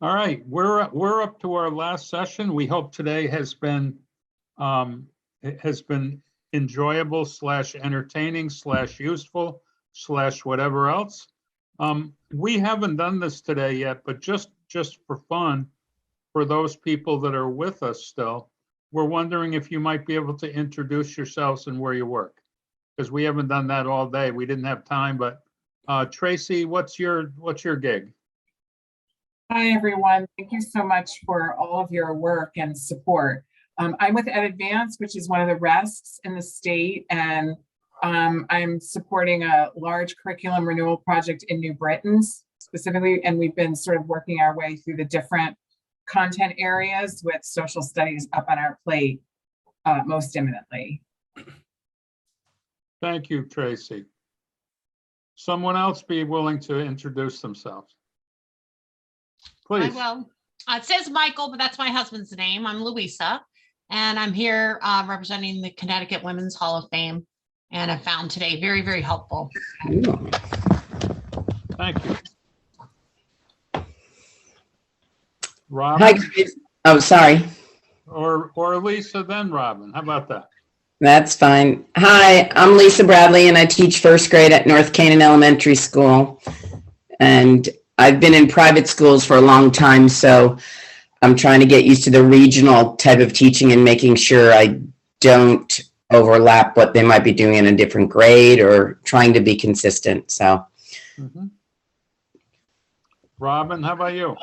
All right, we're up to our last session. We hope today has been enjoyable / entertaining / useful / whatever else. We haven't done this today yet, but just for fun, for those people that are with us still, we're wondering if you might be able to introduce yourselves and where you work, because we haven't done that all day. We didn't have time, but Tracy, what's your gig? Hi, everyone. Thank you so much for all of your work and support. I'm with Ed Advance, which is one of the RESTs in the state, and I'm supporting a large curriculum renewal project in New Britain specifically, and we've been sort of working our way through the different content areas with social studies up on our plate most imminently. Thank you, Tracy. Someone else be willing to introduce themselves? Please. I will. It says Michael, but that's my husband's name. I'm Louisa, and I'm here representing the Connecticut Women's Hall of Fame, and I found today very, very helpful. Thank you. Robin? Hi, Chris. Oh, sorry. Or Lisa, then Robin. How about that? That's fine. Hi, I'm Lisa Bradley, and I teach first grade at North Canaan Elementary School. And I've been in private schools for a long time, so I'm trying to get used to the regional type of teaching and making sure I don't overlap what they might be doing in a different grade or trying to be consistent. So, Robin, how about you?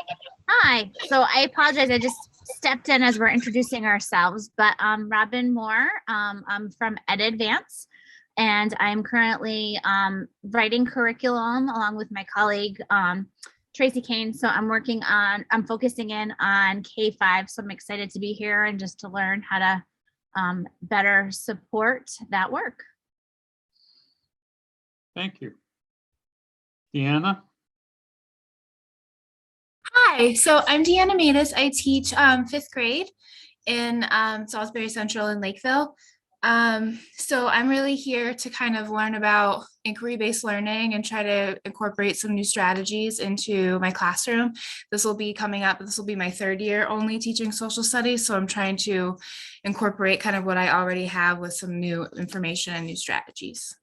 Hi. So I apologize. I just stepped in as we're introducing ourselves, but Robin Moore. I'm from Ed Advance, and I'm currently writing curriculum along with my colleague Tracy Kane. So I'm focusing in on K-5. So I'm excited to be here and just to learn how to better support that work. Thank you. Deanna? Hi, so I'm Deanna Matus. I teach 5th grade in Salisbury Central in Lakeville. So I'm really here to kind of learn about inquiry-based learning and try to incorporate some new strategies into my classroom. This will be coming up. This will be my 3rd year only teaching social studies. So I'm trying to incorporate kind of what I already have with some new information and new strategies.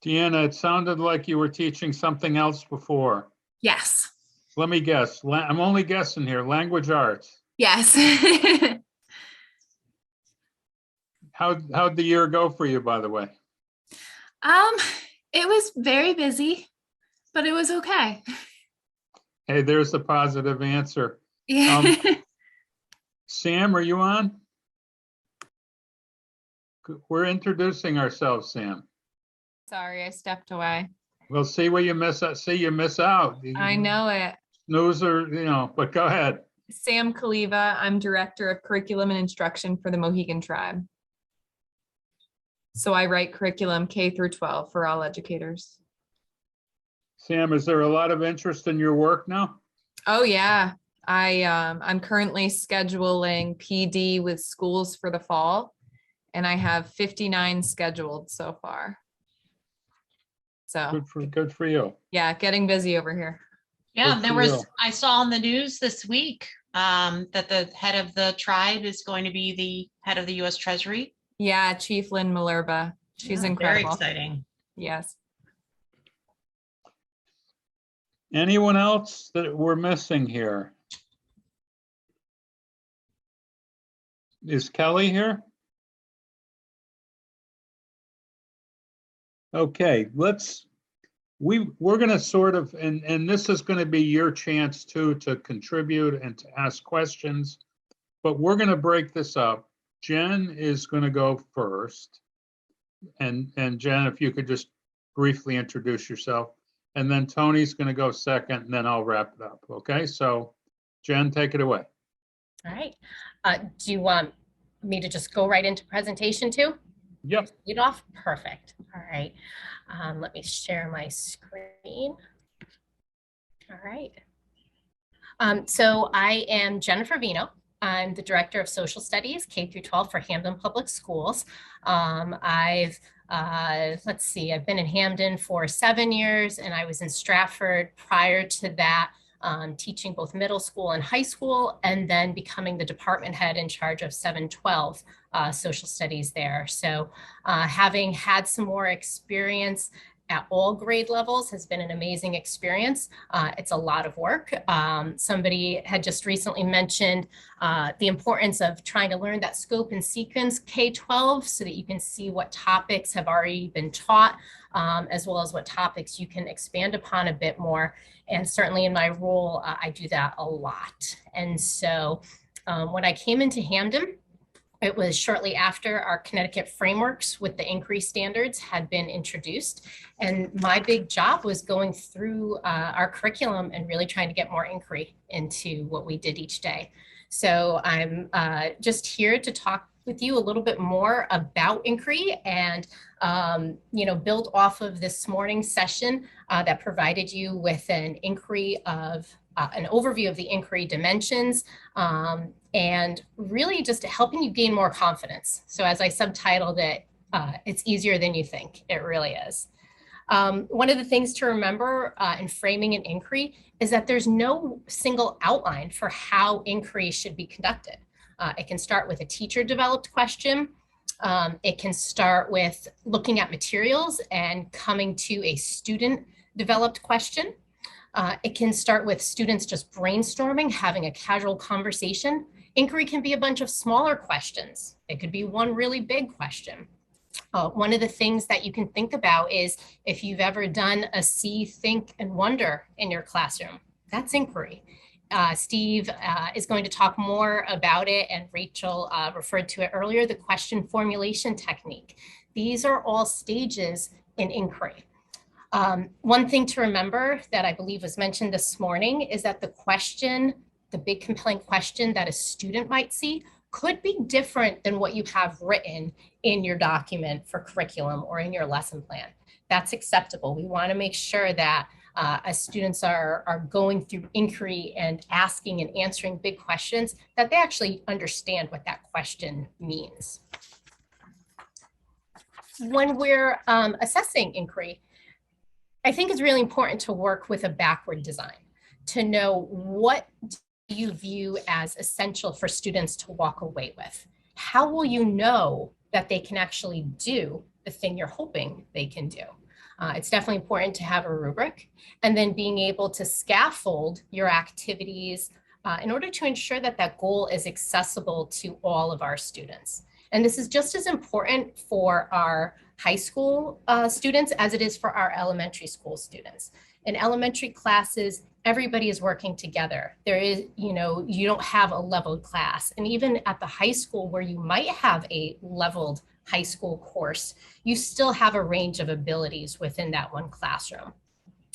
Deanna, it sounded like you were teaching something else before. Yes. Let me guess. I'm only guessing here. Language arts. Yes. How'd the year go for you, by the way? It was very busy, but it was okay. Hey, there's a positive answer. Yeah. Sam, are you on? We're introducing ourselves, Sam. Sorry, I stepped away. We'll see where you miss out. See, you miss out. I know it. Snoozer, but go ahead. Sam Kaliva. I'm Director of Curriculum and Instruction for the Mohegan Tribe. So I write curriculum K through 12 for all educators. Sam, is there a lot of interest in your work now? Oh yeah. I'm currently scheduling PD with schools for the fall, and I have 59 scheduled so far. So good for you. Yeah, getting busy over here. Yeah, I saw on the news this week that the head of the tribe is going to be the head of the U.S. Treasury. Yeah, Chief Lynn Malerba. She's incredible. Very exciting. Yes. Anyone else that we're missing here? Is Kelly here? Okay, we're going to sort of, and this is going to be your chance too to contribute and to ask questions, but we're going to break this up. Jen is going to go first. And Jen, if you could just briefly introduce yourself, and then Tony's going to go second, and then I'll wrap it up. Okay, so Jen, take it away. All right. Do you want me to just go right into presentation too? Yep. Lead off? Perfect. All right. Let me share my screen. All right. So I am Jennifer Vino. I'm the Director of Social Studies, K through 12 for Hamden Public Schools. I've been in Hamden for 7 years, and I was in Stratford prior to that teaching both middle school and high school, and then becoming the department head in charge of 712 social studies there. So having had some more experience at all grade levels has been an amazing experience. It's a lot of work. Somebody had just recently mentioned the importance of trying to learn that scope and sequence K-12 so that you can see what topics have already been taught, as well as what topics you can expand upon a bit more. And certainly in my role, I do that a lot. And so when I came into Hamden, it was shortly after our Connecticut frameworks with the inquiry standards had been introduced. And my big job was going through our curriculum and really trying to get more inquiry into what we did each day. So I'm just here to talk with you a little bit more about inquiry and build off of this morning's session that provided you with an inquiry of an overview of the inquiry dimensions, and really just helping you gain more confidence. So as I subtitled it, it's easier than you think. It really is. One of the things to remember in framing an inquiry is that there's no single outline for how inquiry should be conducted. It can start with a teacher-developed question. It can start with looking at materials and coming to a student-developed question. It can start with students just brainstorming, having a casual conversation. Inquiry can be a bunch of smaller questions. It could be one really big question. One of the things that you can think about is if you've ever done a see, think, and wonder in your classroom, that's inquiry. Steve is going to talk more about it, and Rachel referred to it earlier, the question formulation technique. These are all stages in inquiry. One thing to remember that I believe was mentioned this morning is that the question, the big compelling question that a student might see could be different than what you have written in your document for curriculum or in your lesson plan. That's acceptable. We want to make sure that as students are going through inquiry and asking and answering big questions, that they actually understand what that question means. When we're assessing inquiry, I think it's really important to work with a backward design, to know what do you view as essential for students to walk away with. How will you know that they can actually do the thing you're hoping they can do? It's definitely important to have a rubric, and then being able to scaffold your activities in order to ensure that that goal is accessible to all of our students. And this is just as important for our high school students as it is for our elementary school students. In elementary classes, everybody is working together. There is, you don't have a leveled class. And even at the high school where you might have a leveled high school course, you still have a range of abilities within that one classroom.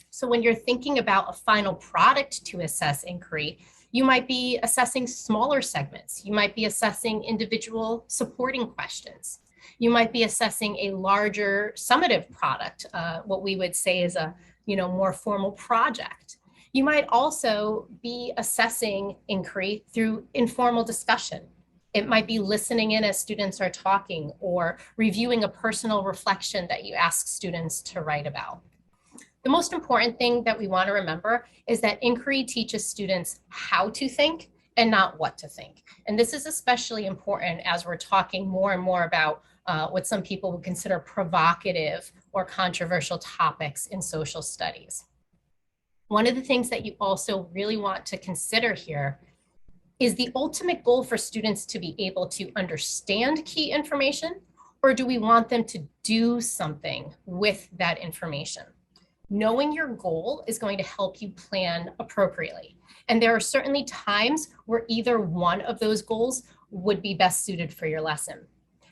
So when you're thinking about a final product to assess inquiry, you might be assessing smaller segments. You might be assessing individual supporting questions. You might be assessing a larger summative product, what we would say is a more formal project. You might also be assessing inquiry through informal discussion. It might be listening in as students are talking, or reviewing a personal reflection that you ask students to write about. The most important thing that we want to remember is that inquiry teaches students how to think and not what to think. And this is especially important as we're talking more and more about what some people would consider provocative or controversial topics in social studies. One of the things that you also really want to consider here is the ultimate goal for students to be able to understand key information, or do we want them to do something with that information? Knowing your goal is going to help you plan appropriately. And there are certainly times where either one of those goals would be best suited for your lesson.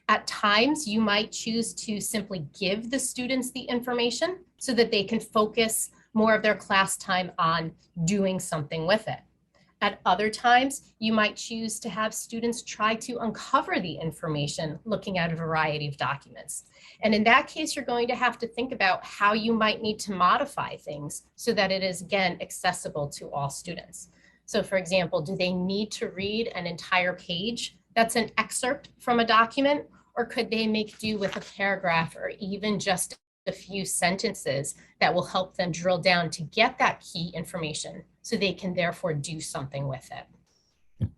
At times, you might choose to simply give the students the information so that they can focus more of their class time on doing something with it. At other times, you might choose to have students try to uncover the information looking at a variety of documents. And in that case, you're going to have to think about how you might need to modify things so that it is, again, accessible to all students. So for example, do they need to read an entire page that's an excerpt from a document, or could they make do with a paragraph or even just a few sentences that will help them drill down to get that key information so they can therefore do something with it.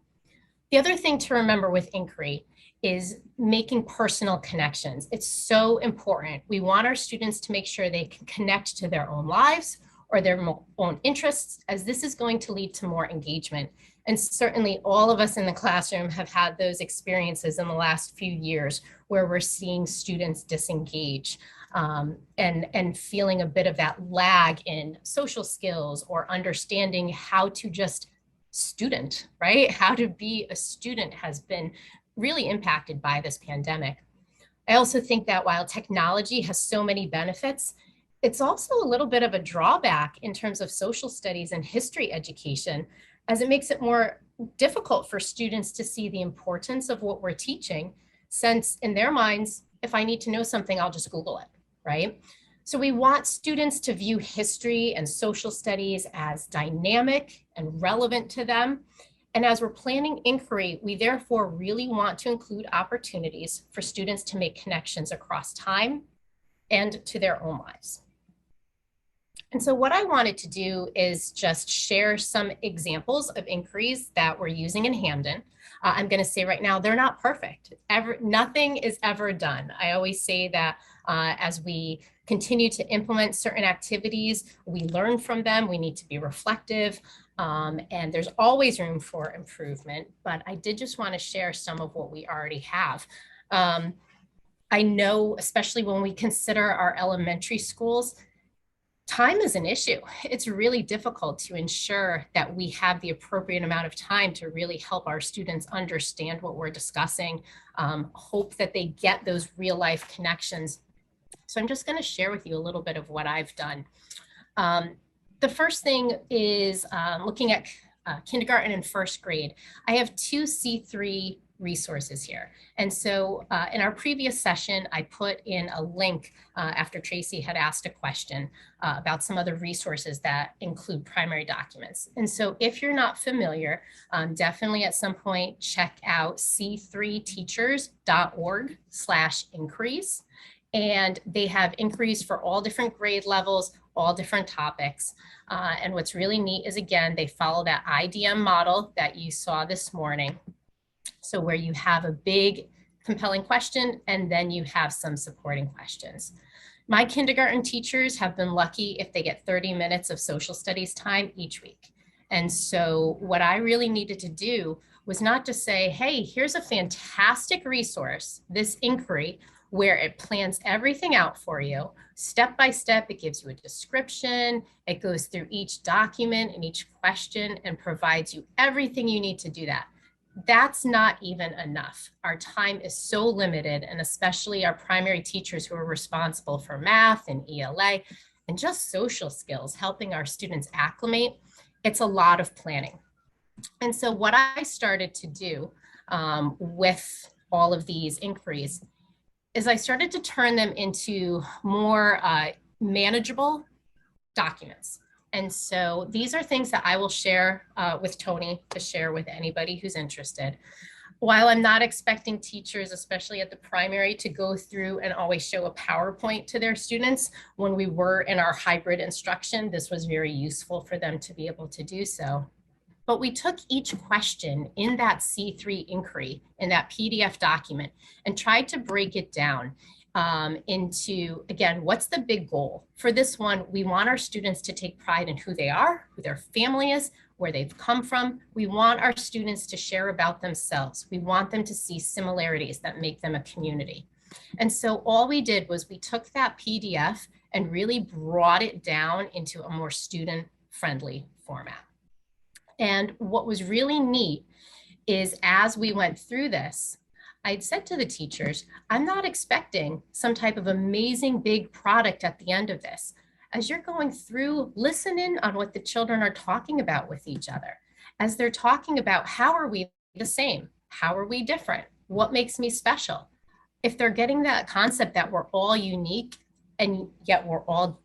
The other thing to remember with inquiry is making personal connections. It's so important. We want our students to make sure they can connect to their own lives or their own interests, as this is going to lead to more engagement. And certainly all of us in the classroom have had those experiences in the last few years where we're seeing students disengage and feeling a bit of that lag in social skills or understanding how to just student, right? How to be a student has been really impacted by this pandemic. I also think that while technology has so many benefits, it's also a little bit of a drawback in terms of social studies and history education, as it makes it more difficult for students to see the importance of what we're teaching, since in their minds, if I need to know something, I'll just Google it, right? So we want students to view history and social studies as dynamic and relevant to them. And as we're planning inquiry, we therefore really want to include opportunities for students to make connections across time and to their own lives. And so what I wanted to do is just share some examples of inquiries that we're using in Hamden. I'm going to say right now, they're not perfect. Nothing is ever done. I always say that as we continue to implement certain activities, we learn from them. We need to be reflective, and there's always room for improvement. But I did just want to share some of what we already have. I know, especially when we consider our elementary schools, time is an issue. It's really difficult to ensure that we have the appropriate amount of time to really help our students understand what we're discussing, hope that they get those real life connections. So I'm just going to share with you a little bit of what I've done. The first thing is looking at kindergarten and first grade. I have 2 C3 resources here. And so in our previous session, I put in a link after Tracy had asked a question about some other resources that include primary documents. And so if you're not familiar, definitely at some point check out c3teachers.org/inquiries. And they have inquiries for all different grade levels, all different topics. And what's really neat is, again, they follow that IDM model that you saw this morning. So where you have a big compelling question and then you have some supporting questions. My kindergarten teachers have been lucky if they get 30 minutes of social studies time each week. And so what I really needed to do was not just say, hey, here's a fantastic resource, this inquiry, where it plans everything out for you, step by step. It gives you a description, it goes through each document and each question and provides you everything you need to do that. That's not even enough. Our time is so limited, and especially our primary teachers who are responsible for math and ELA and just social skills, helping our students acclimate. It's a lot of planning. And so what I started to do with all of these inquiries is I started to turn them into more manageable documents. And so these are things that I will share with Tony to share with anybody who's interested. While I'm not expecting teachers, especially at the primary, to go through and always show a PowerPoint to their students, when we were in our hybrid instruction, this was very useful for them to be able to do so. But we took each question in that C3 inquiry, in that PDF document, and tried to break it down into, again, what's the big goal? For this one, we want our students to take pride in who they are, who their family is, where they've come from. We want our students to share about themselves. We want them to see similarities that make them a community. And so all we did was we took that PDF and really brought it down into a more student-friendly format. And what was really neat is as we went through this, I'd said to the teachers, I'm not expecting some type of amazing big product at the end of this. As you're going through, listen in on what the children are talking about with each other. As they're talking about how are we the same? How are we different? What makes me special? If they're getting that concept that we're all unique and yet we're all,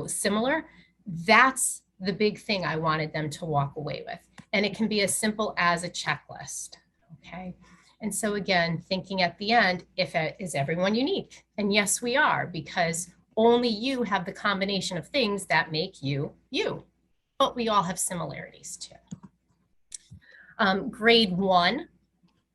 similar, that's the big thing I wanted them to walk away with. And it can be as simple as a checklist, okay? And so again, thinking at the end, is everyone unique? And yes, we are, because only you have the combination of things that make you, you. but we all have similarities too. Grade 1,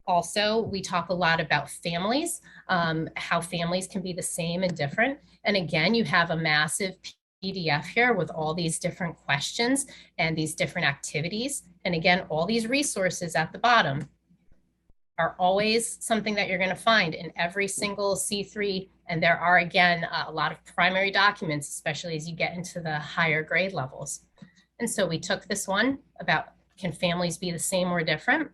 also, we talk a lot about families, how families can be the same and different. And again, you have a massive PDF here with all these different questions and these different activities. And again, all these resources at the bottom are always something that you're going to find in every single C3. And there are, again, a lot of primary documents, especially as you get into the higher grade levels. And so we took this one about, can families be the same or different?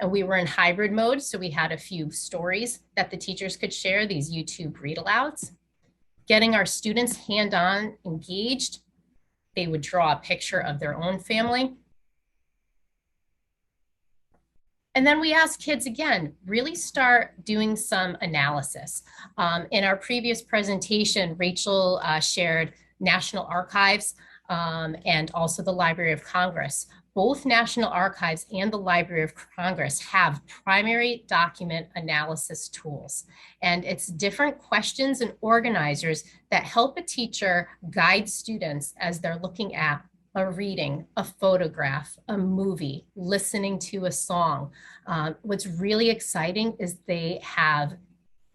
And we were in hybrid mode, so we had a few stories that the teachers could share, these YouTube read alouds. Getting our students hand-on engaged, they would draw a picture of their own family. And then we asked kids again, really start doing some analysis. In our previous presentation, Rachel shared National Archives and also the Library of Congress. Both National Archives and the Library of Congress have primary document analysis tools. And it's different questions and organizers that help a teacher guide students as they're looking at a reading, a photograph, a movie, listening to a song. What's really exciting is they have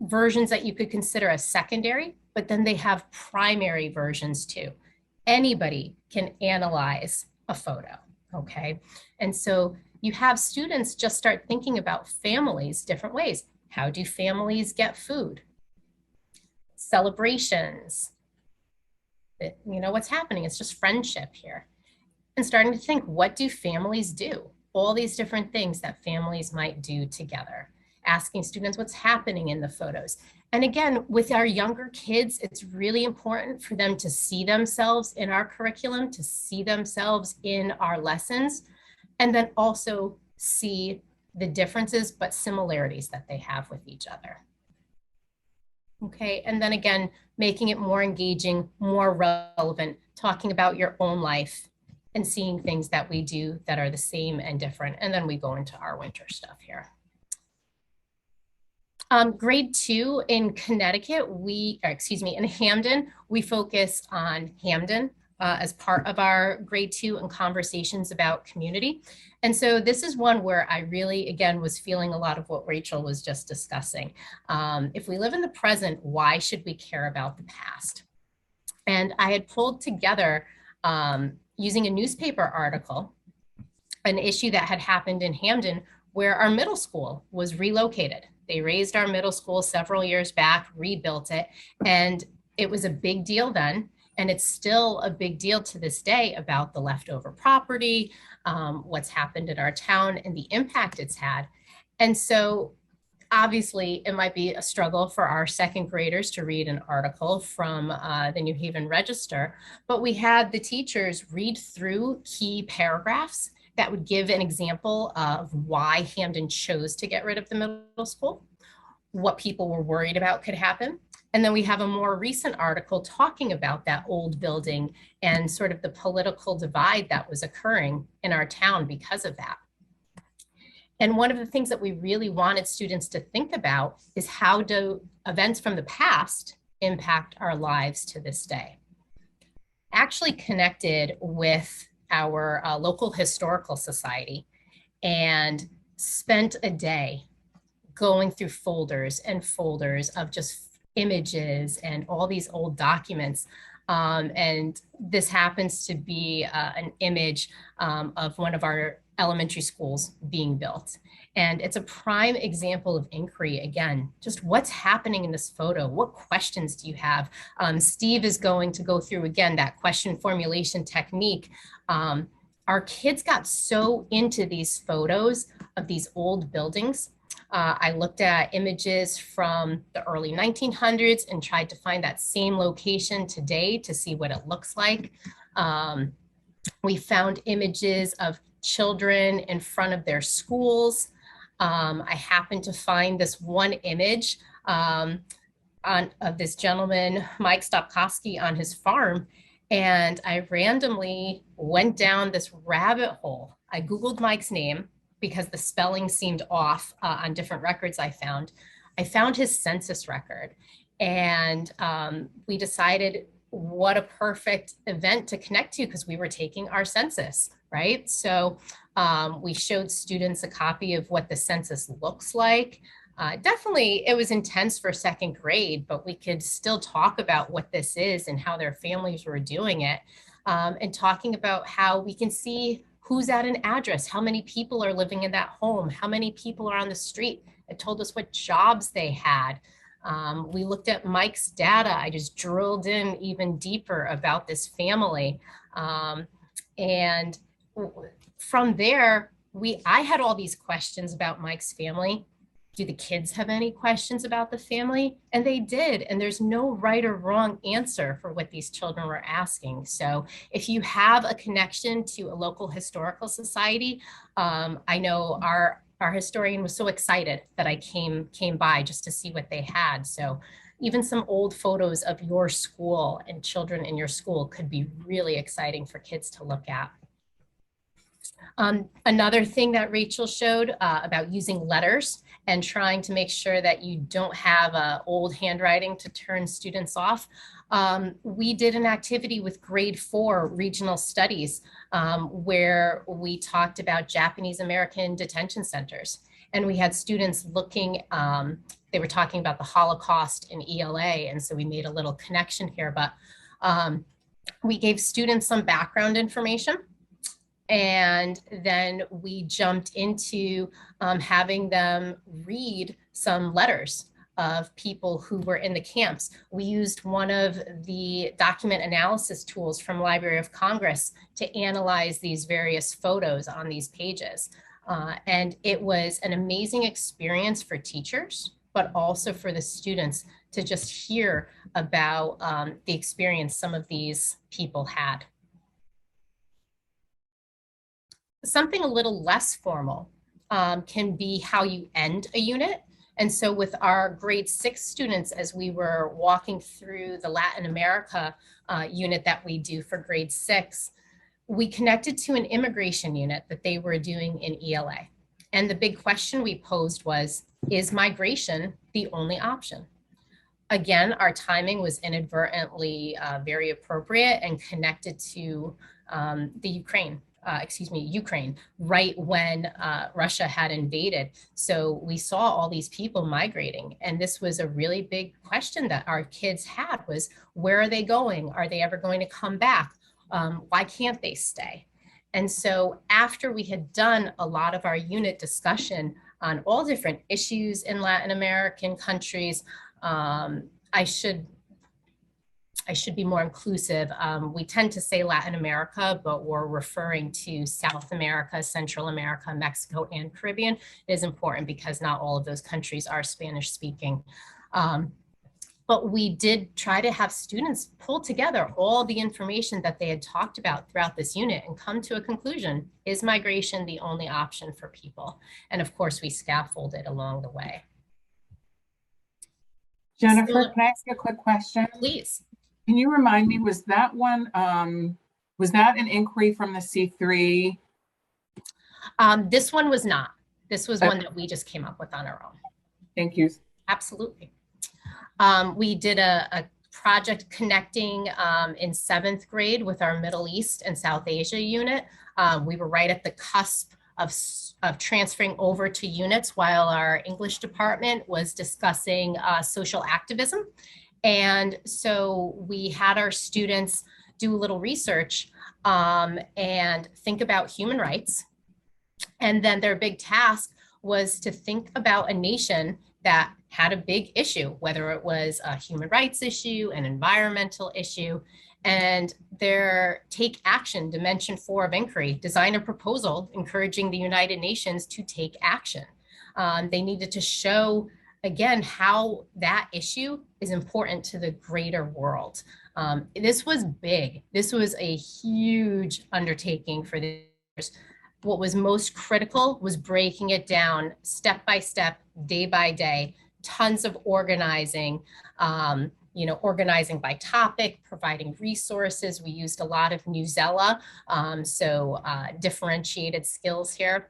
versions that you could consider as secondary, but then they have primary versions too. Anybody can analyze a photo. Okay, and so you have students just start thinking about families different ways. How do families get food? Celebrations. You know what's happening? It's just friendship here. And starting to think, what do families do? All these different things that families might do together. Asking students what's happening in the photos. And again, with our younger kids, it's really important for them to see themselves in our curriculum, to see themselves in our lessons, and then also see the differences but similarities that they have with each other. Okay, and then again, making it more engaging, more relevant, talking about your own life and seeing things that we do that are the same and different. And then we go into our winter stuff here. Grade 2 in Connecticut, in Hamden, we focus on Hamden as part of our grade 2 and conversations about community. And so this is one where I really, again, was feeling a lot of what Rachel was just discussing. If we live in the present, why should we care about the past? And I had pulled together, using a newspaper article, an issue that had happened in Hamden where our middle school was relocated. They raised our middle school several years back, rebuilt it, and it was a big deal then. And it's still a big deal to this day about the leftover property, what's happened in our town and the impact it's had. And so obviously it might be a struggle for our second graders to read an article from the New Haven Register, but we had the teachers read through key paragraphs that would give an example of why Hamden chose to get rid of the middle school, what people were worried about could happen. And then we have a more recent article talking about that old building and sort of the political divide that was occurring in our town because of that. And one of the things that we really wanted students to think about is how do events from the past impact our lives to this day? Actually connected with our local historical society and spent a day going through folders and folders of just images and all these old documents. And this happens to be an image of one of our elementary schools being built. And it's a prime example of inquiry. Again, just what's happening in this photo? What questions do you have? Steve is going to go through, again, that question formulation technique. Our kids got so into these photos of these old buildings. I looked at images from the early 1900s and tried to find that same location today to see what it looks like. We found images of children in front of their schools. I happened to find this one image of this gentleman, Mike Stopkowski, on his farm. And I randomly went down this rabbit hole. I Googled Mike's name because the spelling seemed off on different records I found. I found his census record. And we decided what a perfect event to connect to because we were taking our census, right? So we showed students a copy of what the census looks like. Definitely, it was intense for second grade, but we could still talk about what this is and how their families were doing it, and talking about how we can see who's at an address, how many people are living in that home, how many people are on the street. It told us what jobs they had. We looked at Mike's data. I just drilled in even deeper about this family. And from there, I had all these questions about Mike's family. Do the kids have any questions about the family? And they did. And there's no right or wrong answer for what these children were asking. So if you have a connection to a local historical society, I know our historian was so excited that I came by just to see what they had. So even some old photos of your school and children in your school could be really exciting for kids to look at. Another thing that Rachel showed about using letters and trying to make sure that you don't have old handwriting to turn students off. We did an activity with grade 4 regional studies where we talked about Japanese American detention centers. And we had students looking, they were talking about the Holocaust in ELA. And so we made a little connection here, but we gave students some background information. And then we jumped into having them read some letters of people who were in the camps. We used one of the document analysis tools from Library of Congress to analyze these various photos on these pages. And it was an amazing experience for teachers, but also for the students to just hear about the experience some of these people had. Something a little less formal can be how you end a unit. And so with our grade 6 students, as we were walking through the Latin America unit that we do for grade 6, we connected to an immigration unit that they were doing in ELA. And the big question we posed was, is migration the only option? Again, our timing was inadvertently very appropriate and connected to the Ukraine, right when Russia had invaded. So we saw all these people migrating. And this was a really big question that our kids had was, where are they going? Are they ever going to come back? Why can't they stay? And so after we had done a lot of our unit discussion on all different issues in Latin American countries, I should be more inclusive. We tend to say Latin America, but we're referring to South America, Central America, Mexico, and Caribbean. It is important because not all of those countries are Spanish speaking. But we did try to have students pull together all the information that they had talked about throughout this unit and come to a conclusion. Is migration the only option for people? And of course, we scaffolded along the way. Jennifer, can I ask you a quick question? Please. Can you remind me, was that one, was that an inquiry from the C3? This one was not. This was one that we just came up with on our own. Thank you. Absolutely. We did a project connecting in 7th grade with our Middle East and South Asia unit. We were right at the cusp of transferring over to units while our English department was discussing social activism. And so we had our students do a little research and think about human rights. And then their big task was to think about a nation that had a big issue, whether it was a human rights issue, an environmental issue, and their take action, dimension 4 of inquiry, design a proposal encouraging the United Nations to take action. They needed to show, again, how that issue is important to the greater world. This was big. This was a huge undertaking for the What was most critical was breaking it down step by step, day by day, tons of organizing, organizing by topic, providing resources. We used a lot of Newsella, differentiated skills here,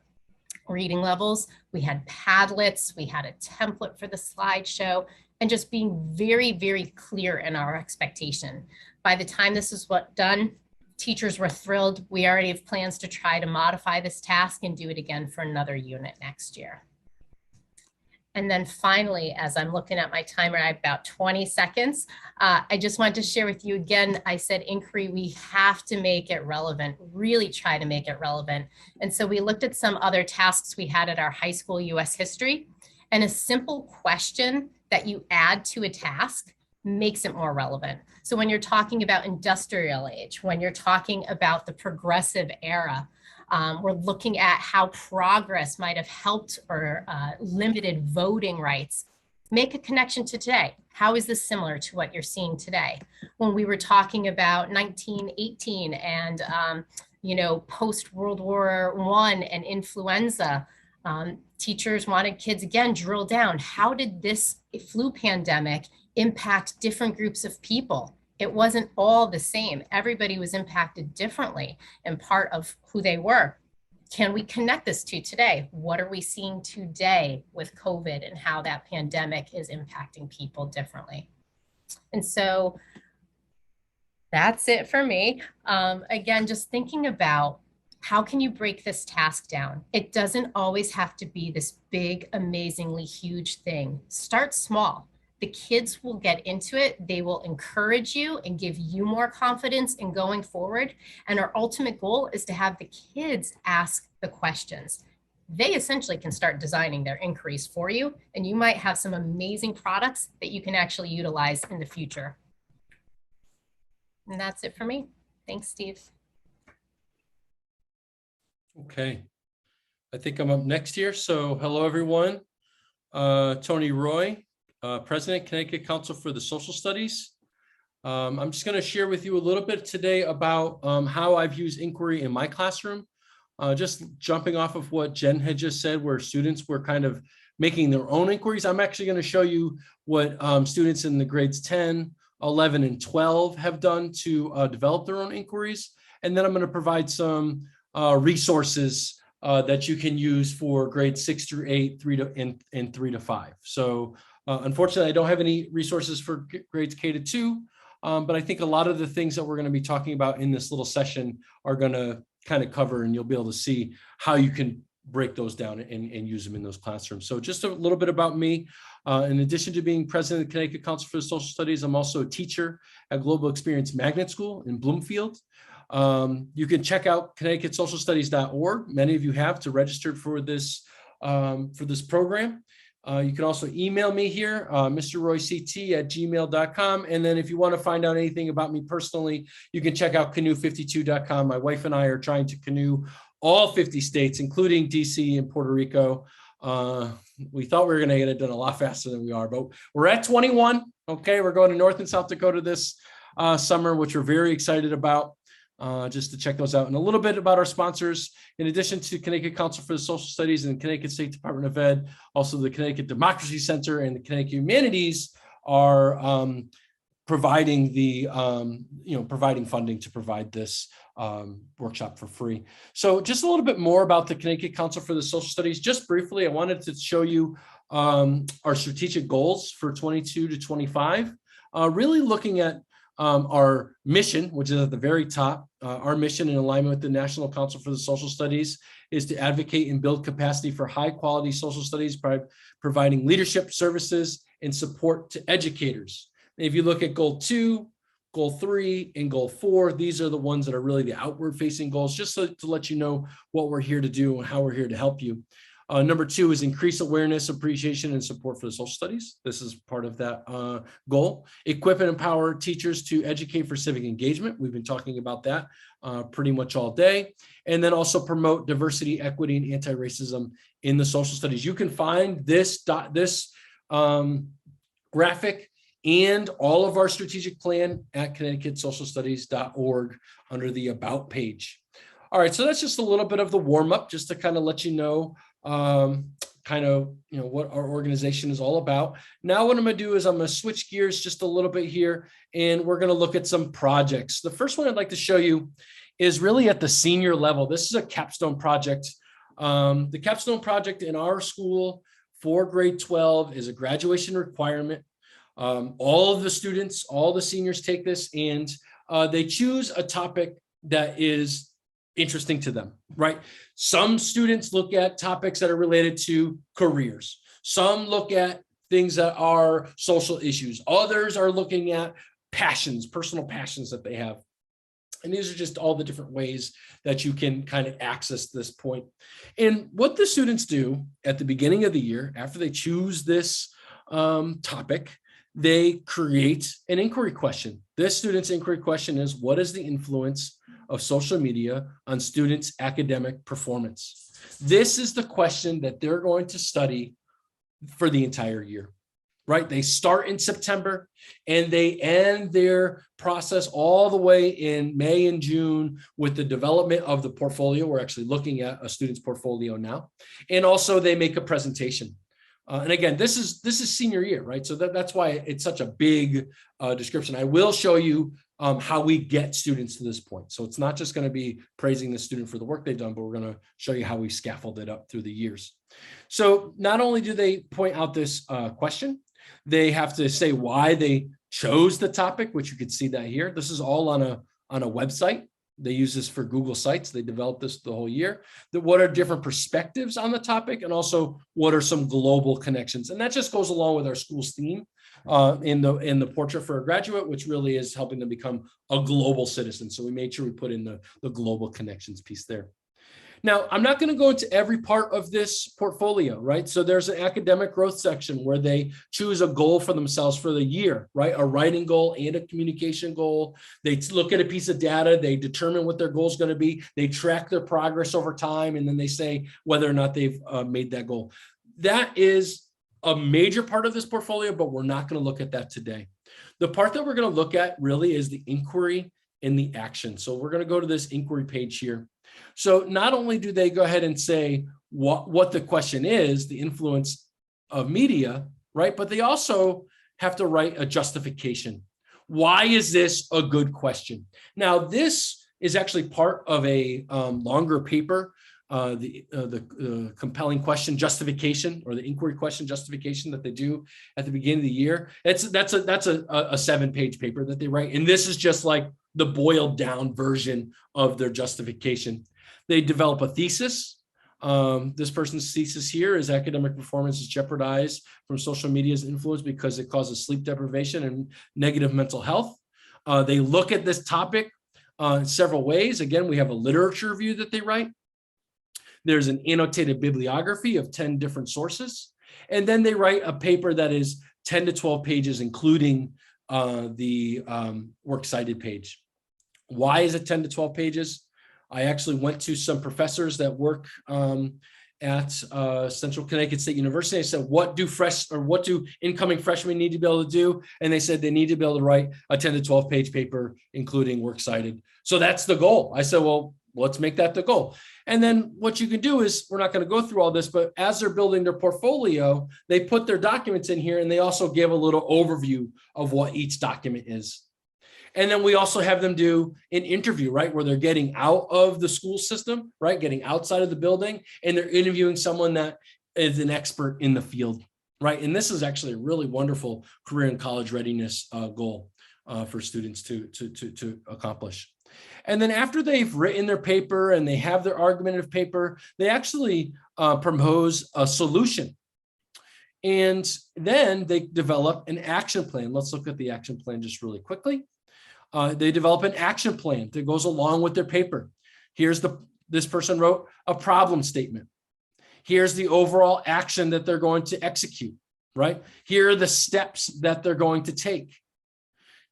reading levels. We had Padlets, we had a template for the slideshow, and just being very, very clear in our expectation. By the time this is done, teachers were thrilled. We already have plans to try to modify this task and do it again for another unit next year. And then finally, as I'm looking at my timer, I have about 20 seconds. I just wanted to share with you again, I said inquiry, we have to make it relevant, really try to make it relevant. And so we looked at some other tasks we had at our high school US history, and a simple question that you add to a task makes it more relevant. So when you're talking about industrial age, when you're talking about the progressive era, we're looking at how progress might have helped or limited voting rights. Make a connection to today. How is this similar to what you're seeing today? When we were talking about 1918 and post World War I and influenza, teachers wanted kids again drill down. How did this flu pandemic impact different groups of people? It wasn't all the same. Everybody was impacted differently and part of who they were. Can we connect this to today? What are we seeing today with COVID and how that pandemic is impacting people differently? And so that's it for me. Again, just thinking about how can you break this task down? It doesn't always have to be this big, amazingly huge thing. Start small. The kids will get into it. They will encourage you and give you more confidence in going forward. And our ultimate goal is to have the kids ask the questions. They essentially can start designing their inquiries for you, and you might have some amazing products that you can actually utilize in the future. And that's it for me. Thanks, Steve. Okay. I think I'm up next here. So hello, everyone. Tony Roy. President, Connecticut Council for the Social Studies. I'm just going to share with you a little bit today about how I've used inquiry in my classroom. Just jumping off of what Jen had just said, where students were kind of making their own inquiries. I'm actually going to show you what students in the grades 10, 11, and 12 have done to develop their own inquiries. And then I'm going to provide some resources that you can use for grades 6 through 8, 3 to 5. So unfortunately, I don't have any resources for grades K to 2, but I think a lot of the things that we're going to be talking about in this little session are going to kind of cover, and you'll be able to see how you can break those down and use them in those classrooms. So just a little bit about me. In addition to being president of the Connecticut Council for Social Studies, I'm also a teacher at Global Experience Magnet School in Bloomfield. You can check out ConnecticutSocialStudies.org. Many of you have to register for this program. You can also email me here, mrroyct@gmail.com. And then if you want to find out anything about me personally, you can check out canoe52.com. My wife and I are trying to canoe all 50 states, including DC and Puerto Rico. We thought we were going to get it done a lot faster than we are, but we're at 21. Okay, we're going to North and South Dakota this summer, which we're very excited about. Just to check those out. And a little bit about our sponsors. In addition to Connecticut Council for the Social Studies and the Connecticut State Department of Ed, also the Connecticut Democracy Center and the Connecticut Humanities are providing the providing funding to provide this workshop for free. So just a little bit more about the Connecticut Council for the Social Studies. Just briefly, I wanted to show you our strategic goals for 22 to 25, really looking at our mission, which is at the very top. Our mission, in alignment with the National Council for the Social Studies, is to advocate and build capacity for high quality social studies by providing leadership services and support to educators. And if you look at goal 2, goal 3, and goal 4, these are the ones that are really the outward facing goals, just so to let you know what we're here to do and how we're here to help you. Number 2 is increase awareness, appreciation, and support for the social studies. This is part of that goal. Equip and empower teachers to educate for civic engagement. We've been talking about that pretty much all day. And then also promote diversity, equity, and anti-racism in the social studies. You can find this graphic and all of our strategic plan at ConnecticutSocialStudies.org under the About page. All right, so that's just a little bit of the warm-up, just to kind of let you know what our organization is all about. Now what I'm going to do is I'm going to switch gears just a little bit here, and we're going to look at some projects. The first one I'd like to show you is really at the senior level. This is a capstone project. The capstone project in our school for grade 12 is a graduation requirement. All of the students, all the seniors take this, and they choose a topic that is interesting to them, right? Some students look at topics that are related to careers. Some look at things that are social issues. Others are looking at passions, personal passions that they have. And these are just all the different ways that you can kind of access this point. And what the students do at the beginning of the year, after they choose this topic, they create an inquiry question. This student's inquiry question is, what is the influence of social media on students' academic performance? This is the question that they're going to study for the entire year, right? They start in September and they end their process all the way in May and June with the development of the portfolio. We're actually looking at a student's portfolio now. And also they make a presentation. And again, this is senior year, right? So that's why it's such a big description. I will show you how we get students to this point. So it's not just going to be praising the student for the work they've done, but we're going to show you how we scaffold it up through the years. So not only do they point out this question, they have to say why they chose the topic, which you can see that here. This is all on a website. They use this for Google Sites. They developed this the whole year. What are different perspectives on the topic, and also what are some global connections? And that just goes along with our school's theme in the Portrait for a Graduate, which really is helping them become a global citizen. So we made sure we put in the global connections piece there. Now, I'm not going to go into every part of this portfolio, right? So there's an academic growth section where they choose a goal for themselves for the year, right? A writing goal and a communication goal. They look at a piece of data, they determine what their goal is going to be, they track their progress over time, and then they say whether or not they've made that goal. That is a major part of this portfolio, but we're not going to look at that today. The part that we're going to look at really is the inquiry and the action. So we're going to go to this inquiry page here. So not only do they go ahead and say what the question is, the influence of media, right? But they also have to write a justification. Why is this a good question? Now, this is actually part of a longer paper, the compelling question justification, or the inquiry question justification that they do at the beginning of the year. That's a 7-page paper that they write. And this is just like the boiled down version of their justification. They develop a thesis. This person's thesis here is academic performance is jeopardized from social media's influence because it causes sleep deprivation and negative mental health. They look at this topic in several ways. Again, we have a literature review that they write. There's an annotated bibliography of 10 different sources. And then they write a paper that is 10 to 12 pages, including the works cited page. Why is it 10 to 12 pages? I actually went to some professors that work at Central Connecticut State University. I said, what do incoming freshmen need to be able to do? And they said they need to be able to write a 10 to 12 page paper, including works cited. So that's the goal. I said, well, let's make that the goal. And then what you can do is, we're not going to go through all this, but as they're building their portfolio, they put their documents in here, and they also give a little overview of what each document is. And then we also have them do an interview, right, where they're getting out of the school system, right, getting outside of the building, and they're interviewing someone that is an expert in the field, right? And this is actually a really wonderful career and college readiness goal for students to accomplish. And then after they've written their paper and they have their argumentative paper, they actually propose a solution. And then they develop an action plan. Let's look at the action plan just really quickly. They develop an action plan that goes along with their paper. This person wrote a problem statement. Here's the overall action that they're going to execute, right? Here are the steps that they're going to take.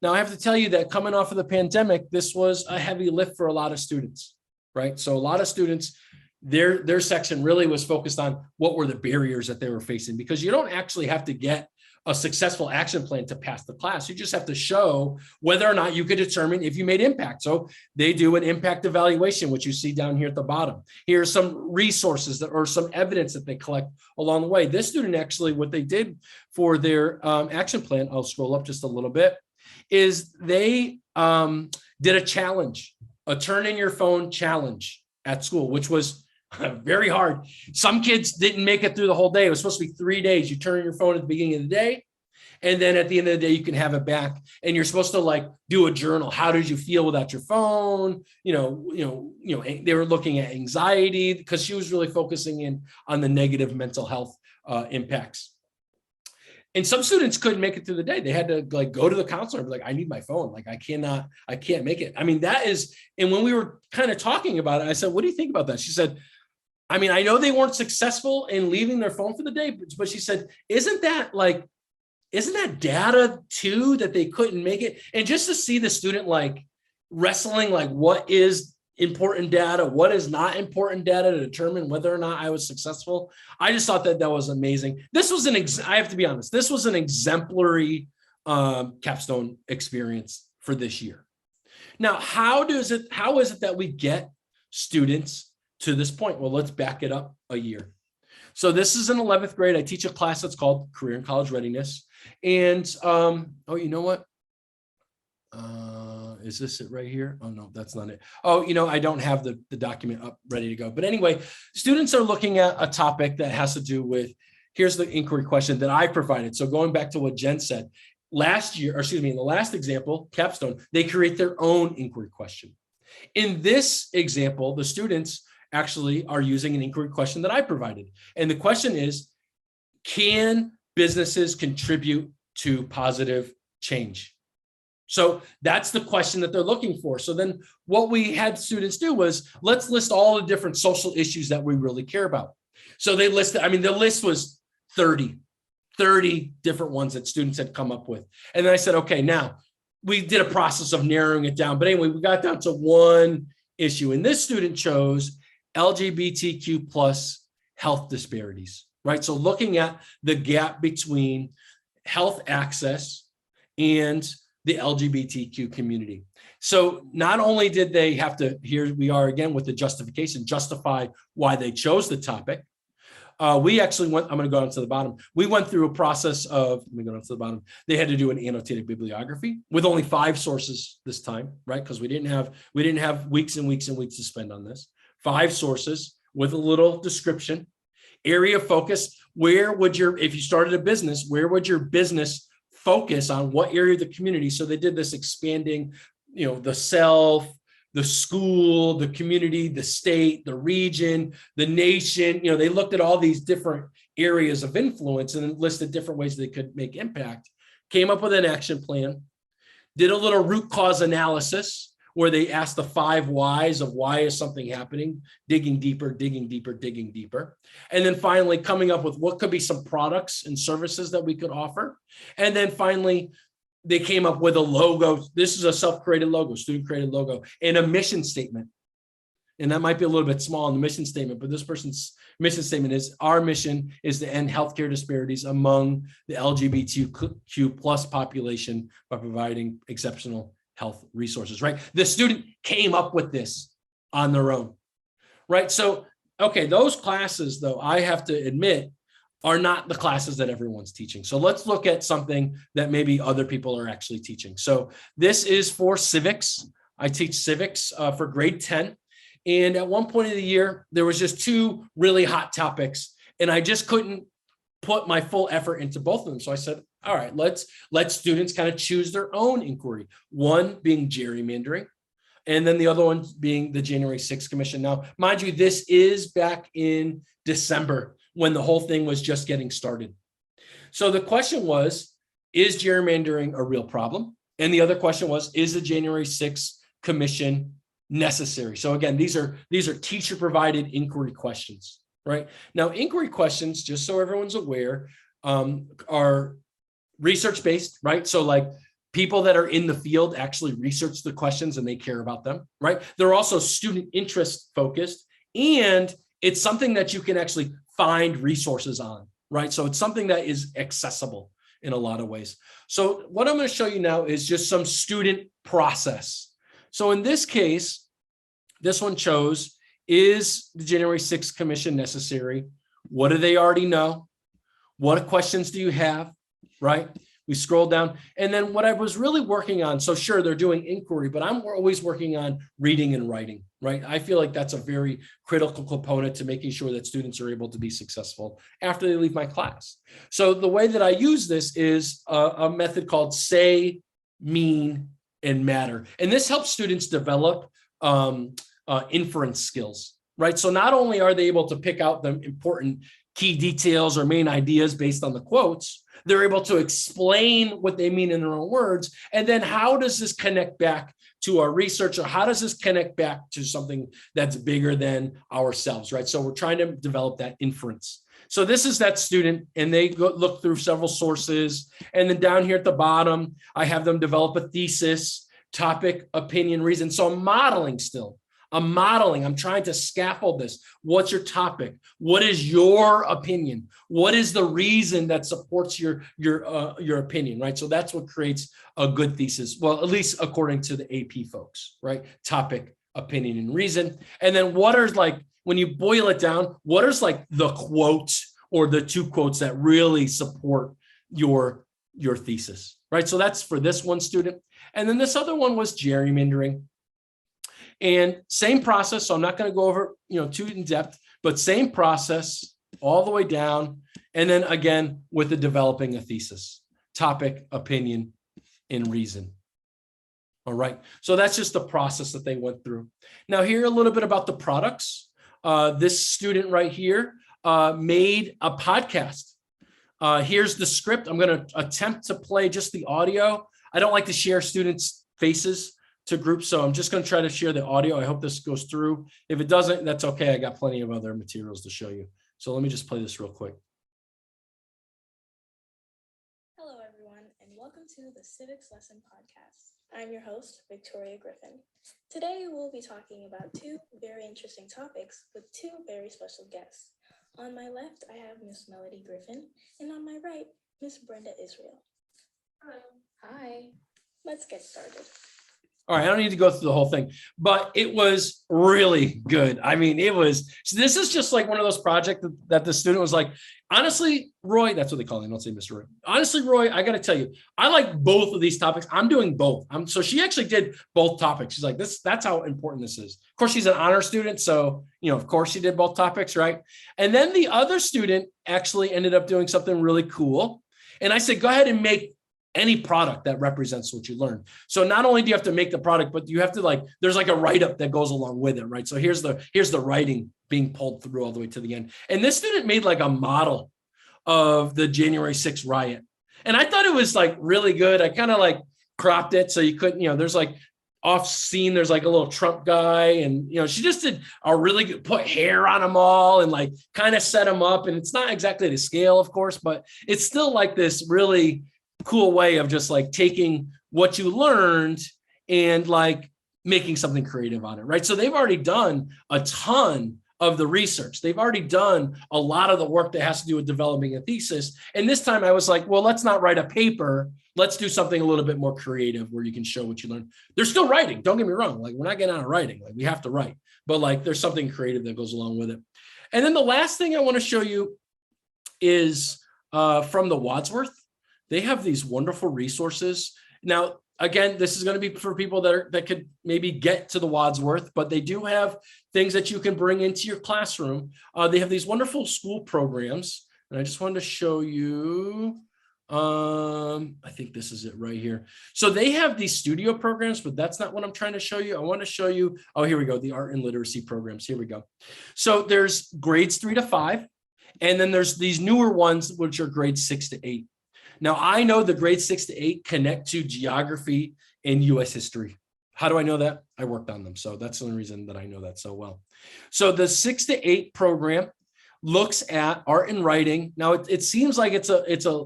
Now, I have to tell you that coming off of the pandemic, this was a heavy lift for a lot of students, right? So a lot of students, their section really was focused on what were the barriers that they were facing, because you don't actually have to get a successful action plan to pass the class. You just have to show whether or not you could determine if you made impact. So they do an impact evaluation, which you see down here at the bottom. Here's some resources or some evidence that they collect along the way. This student actually, what they did for their action plan, I'll scroll up just a little bit, is they did a challenge, a turn in your phone challenge at school, which was very hard. Some kids didn't make it through the whole day. It was supposed to be 3 days. You turn in your phone at the beginning of the day, And then at the end of the day, you can have it back, and you're supposed to like do a journal. How did you feel without your phone? They were looking at anxiety because she was really focusing in on the negative mental health impacts. And some students couldn't make it through the day. They had to like go to the counselor and be like, I need my phone. Like, I can't make it. I mean, that is, and when we were kind of talking about it, I said, what do you think about that? She said, I mean, I know they weren't successful in leaving their phone for the day, but she said, isn't that data too, that they couldn't make it? And just to see the student like wrestling, like what is important data, what is not important data to determine whether or not I was successful. I just thought that was amazing. This was I have to be honest, this was an exemplary capstone experience for this year. Now, how is it that we get students to this point? Well, let's back it up a year. So this is in 11th grade. I teach a class that's called Career and College Readiness. And, oh, you know what? Is this it right here? Oh, no, that's not it. Oh, I don't have the document up ready to go. But anyway, students are looking at a topic that has to do with, here's the inquiry question that I provided. So going back to what Jen said, in the last example, capstone, they create their own inquiry question. In this example, the students actually are using an inquiry question that I provided. And the question is, can businesses contribute to positive change? So that's the question that they're looking for. So then what we had students do was, let's list all the different social issues that we really care about. So they listed, the list was 30 different ones that students had come up with. And then I said, okay, now we did a process of narrowing it down. But anyway, we got down to one issue. And this student chose LGBTQ plus health disparities, right? So looking at the gap between health access and the LGBTQ community. So not only did they have to, here we are again with the justification, justify why they chose the topic. We actually went, I'm going to go down to the bottom. We went through a process of, let me go down to the bottom. They had to do an annotated bibliography with only 5 sources this time, right? Because we didn't have weeks and weeks and weeks to spend on this. 5 sources with a little description, area of focus. If you started a business, where would your business focus on, what area of the community? So they did this expanding, the self, the school, the community, the state, the region, the nation. They looked at all these different areas of influence and listed different ways they could make impact, came up with an action plan, did a little root cause analysis where they asked the 5 whys of why is something happening, digging deeper, digging deeper, digging deeper. And then finally coming up with what could be some products and services that we could offer. And then finally, they came up with a logo. This is a self-created logo, student-created logo, and a mission statement. And that might be a little bit small in the mission statement, but this person's mission statement is, our mission is to end healthcare disparities among the LGBTQ plus population by providing exceptional health resources, right? The student came up with this on their own, right? So, okay, those classes, though, I have to admit, are not the classes that everyone's teaching. So let's look at something that maybe other people are actually teaching. So this is for civics. I teach civics for grade 10. And at one point of the year, there was just 2 really hot topics, and I just couldn't put my full effort into both of them. So I said, all right, let's let students kind of choose their own inquiry. One being gerrymandering, and then the other one being the January 6th Commission. Now, mind you, this is back in December when the whole thing was just getting started. So the question was, is gerrymandering a real problem? And the other question was, is the January 6th Commission necessary? So again, these are teacher-provided inquiry questions, right? Now, inquiry questions, just so everyone's aware, are research-based, right? So like people that are in the field actually research the questions and they care about them, right? They're also student interest focused, and it's something that you can actually find resources on, right? So it's something that is accessible in a lot of ways. So what I'm going to show you now is just some student process. So in this case, this one chose, is the January 6th Commission necessary? What do they already know? What questions do you have, right? We scroll down. And then what I was really working on, so sure, they're doing inquiry, but I'm always working on reading and writing, right? I feel like that's a very critical component to making sure that students are able to be successful after they leave my class. So the way that I use this is a method called say, mean, and matter. And this helps students develop inference skills, right? So not only are they able to pick out the important key details or main ideas based on the quotes, they're able to explain what they mean in their own words. And then how does this connect back to our research, or how does this connect back to something that's bigger than ourselves, right? So we're trying to develop that inference. So this is that student, and they look through several sources. And then down here at the bottom, I have them develop a thesis, topic, opinion, reason. So I'm modeling still. I'm trying to scaffold this. What's your topic? What is your opinion? What is the reason that supports your opinion, right? So that's what creates a good thesis. Well, at least according to the AP folks, right? Topic, opinion, and reason. And then what are, like, when you boil it down, what is like the quote or the two quotes that really support your thesis, right? So that's for this one student. And then this other one was gerrymandering. And same process, so I'm not going to go over, too in depth, but same process all the way down. And then again, with the developing a thesis, topic, opinion, and reason. All right, so that's just the process that they went through. Now here a little bit about the products. This student right here made a podcast. Here's the script. I'm going to attempt to play just the audio. I don't like to share students' faces to groups, so I'm just going to try to share the audio. I hope this goes through. If it doesn't, that's okay. I got plenty of other materials to show you. So let me just play this real quick. Hello, everyone, and welcome to the Civics Lesson Podcast. I'm your host, Victoria Griffin. Today, we'll be talking about two very interesting topics with two very special guests. On my left, I have Miss Melody Griffin, and on my right, Miss Brenda Israel. Hello. Hi. Let's get started. All right, I don't need to go through the whole thing, but it was really good. I mean, this is just like one of those projects that the student was like, honestly, Roy, that's what they call him. Don't say Mr. Roy. Honestly, Roy, I got to tell you, I like both of these topics. I'm doing both. So she actually did both topics. She's like, that's how important this is. Of course, she's an honor student. So, of course she did both topics, right? And then the other student actually ended up doing something really cool. And I said, go ahead and make any product that represents what you learned. So not only do you have to make the product, but you have to there's like a write-up that goes along with it, right? So here's the writing being pulled through all the way to the end. And this student made like a model of the January 6th riot. And I thought it was like really good. I kind of cropped it so you couldn't, there's like off scene, there's like a little Trump guy, and she just did a really good, put hair on them all and kind of set them up. And it's not exactly to scale, of course, but it's still like this really cool way of just taking what you learned and making something creative on it, right? So they've already done a ton of the research. They've already done a lot of the work that has to do with developing a thesis. And this time I was like, well, let's not write a paper. Let's do something a little bit more creative where you can show what you learned. They're still writing. Don't get me wrong. We're not getting out of writing. We have to write, but there's something creative that goes along with it. And then the last thing I want to show you is from the Wadsworth. They have these wonderful resources. Now, again, this is going to be for people that could maybe get to the Wadsworth, but they do have things that you can bring into your classroom. They have these wonderful school programs. And I just wanted to show you, I think this is it right here. So they have these studio programs, but that's not what I'm trying to show you. I want to show you, oh, here we go, the art and literacy programs. Here we go. So there's grades 3 to 5, and then there's these newer ones, which are grades 6 to 8. Now, I know the grades 6 to 8 connect to geography and U.S. history. How do I know that? I worked on them. So that's the only reason that I know that so well. So the 6 to 8 program looks at art and writing. Now, it seems like it's a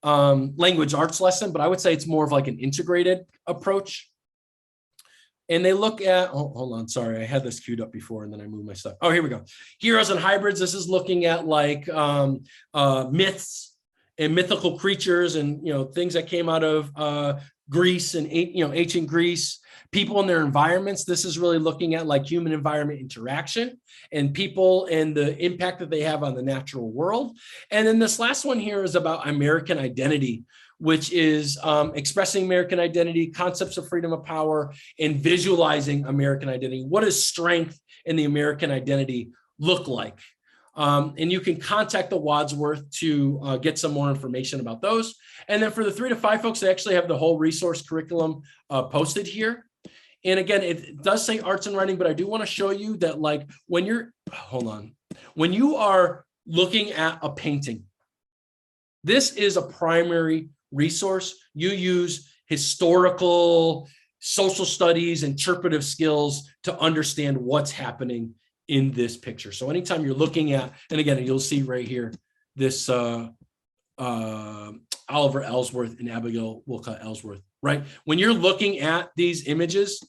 language arts lesson, but I would say it's more of an integrated approach. And they look at, oh, hold on, sorry, I had this queued up before and then I moved my stuff. Oh, here we go. Heroes and hybrids. This is looking at myths and mythical creatures and things that came out of Greece and ancient Greece, people and their environments. This is really looking at human environment interaction and people and the impact that they have on the natural world. And then this last one here is about American identity, which is expressing American identity, concepts of freedom of power, and visualizing American identity. What does strength in the American identity look like? And you can contact the Wadsworth to get some more information about those. And then for the 3 to 5 folks, they actually have the whole resource curriculum posted here. And again, it does say arts and writing, but I do want to show you that, like, when you're, hold on, when you are looking at a painting, this is a primary resource. You use historical, social studies, interpretive skills to understand what's happening in this picture. So anytime you're looking at, and again, you'll see right here, this Oliver Ellsworth and Abigail Wilcott Ellsworth, right? When you're looking at these images,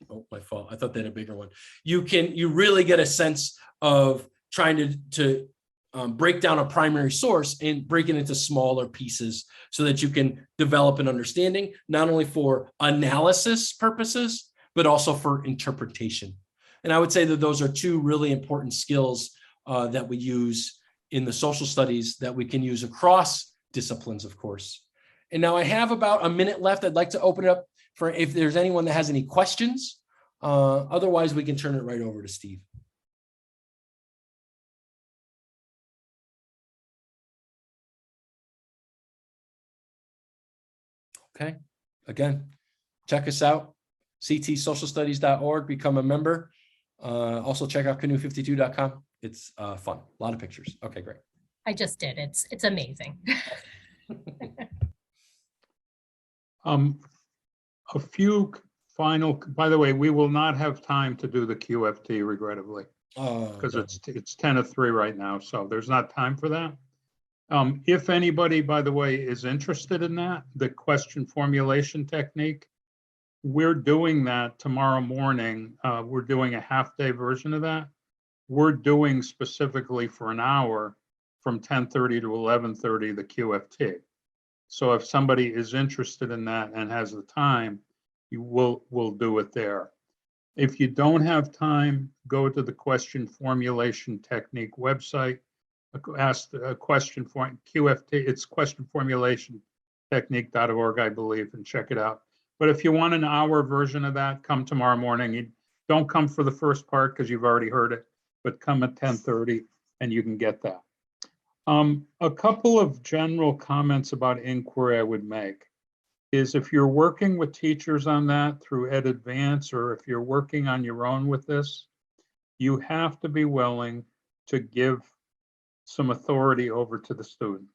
oh, my fault, I thought they had a bigger one. You really get a sense of trying to break down a primary source and break it into smaller pieces so that you can develop an understanding, not only for analysis purposes, but also for interpretation. And I would say that those are 2 really important skills that we use in the social studies that we can use across disciplines, of course. And now I have about a minute left. I'd like to open it up for if there's anyone that has any questions. Otherwise, we can turn it right over to Steve. Okay, again, check us out, ctsocialstudies.org, become a member. Also check out canoe52.com. It's fun, a lot of pictures. Okay, great. I just did. It's amazing. A few final, by the way, we will not have time to do the QFT regrettably, because it's 10 to 3 right now, so there's not time for that. If anybody, by the way, is interested in that, the question formulation technique, we're doing that tomorrow morning. We're doing a half-day version of that. We're doing specifically for an hour from 10:30 to 11:30 the QFT. So if somebody is interested in that and has the time, we'll do it there. If you don't have time, go to the question formulation technique website. Ask a question for QFT. It's questionformulationtechnique.org, I believe, and check it out. But if you want an hour version of that, come tomorrow morning. You don't come for the first part because you've already heard it, but come at 10:30 and you can get that. A couple of general comments about inquiry I would make is if you're working with teachers on that through Ed Advance, or if you're working on your own with this, you have to be willing to give some authority over to the students.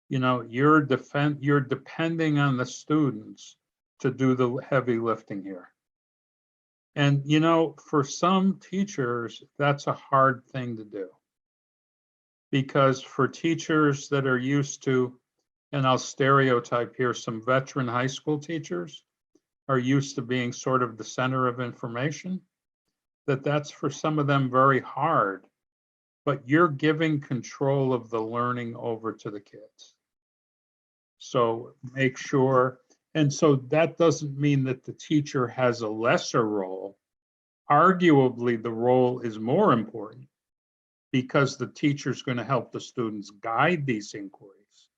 You know, you're depending on the students to do the heavy lifting here. And, you know, for some teachers, that's a hard thing to do. Because for teachers that are used to, and I'll stereotype here, some veteran high school teachers are used to being sort of the center of information, that's for some of them very hard. But you're giving control of the learning over to the kids. So make sure, and so that doesn't mean that the teacher has a lesser role. Arguably, the role is more important because the teacher's going to help the students guide these inquiries,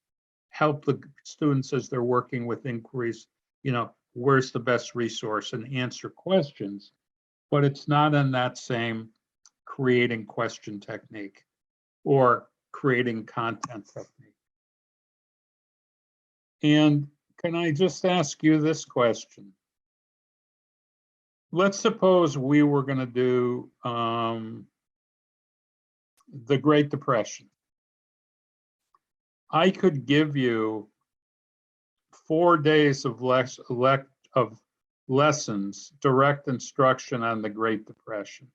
help the students as they're working with inquiries, you know, where's the best resource, and answer questions. But it's not in that same creating question technique or creating content technique. And can I just ask you this question? Let's suppose we were going to do the Great Depression. I could give you 4 days of lessons, direct instruction on the Great Depression.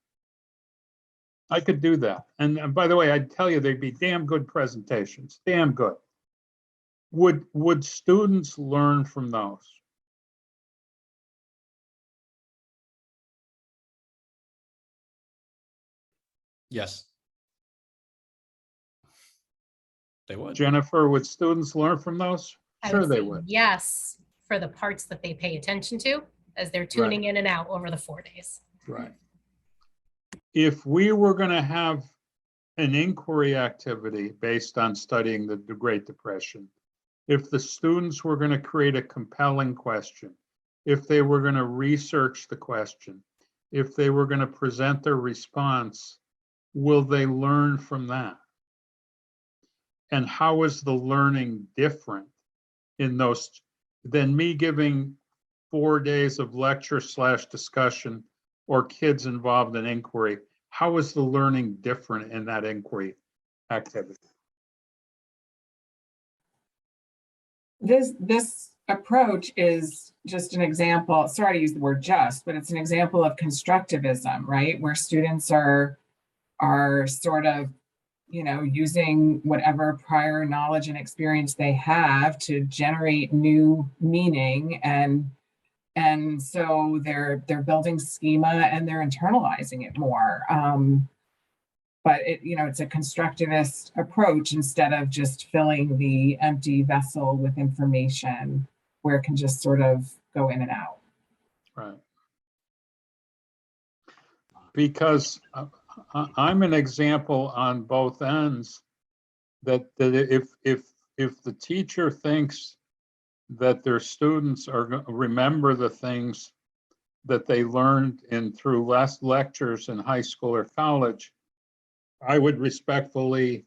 I could do that. And by the way, I'd tell you they'd be damn good presentations, damn good. Would students learn from those? Yes. They would. Jennifer, would students learn from those? Sure they say would. Yes, for the parts that they pay attention to as they're tuning in and out over the 4 days. Right. If we were going to have an inquiry activity based on studying the Great Depression, if the students were going to create a compelling question, if they were going to research the question, if they were going to present their response, will they learn from that? And how is the learning different in those than me giving 4 days of lecture / discussion or kids involved in inquiry? How is the learning different in that inquiry activity? This approach is just an example, sorry to use the word just, but it's an example of constructivism, right? Where students are sort of, using whatever prior knowledge and experience they have to generate new meaning, and so they're building schema and they're internalizing it more. But it's a constructivist approach instead of just filling the empty vessel with information where it can just sort of go in and out. Right. Because I'm an example on both ends that if the teacher thinks that their students are going to remember the things that they learned through last lectures in high school or college, I would respectfully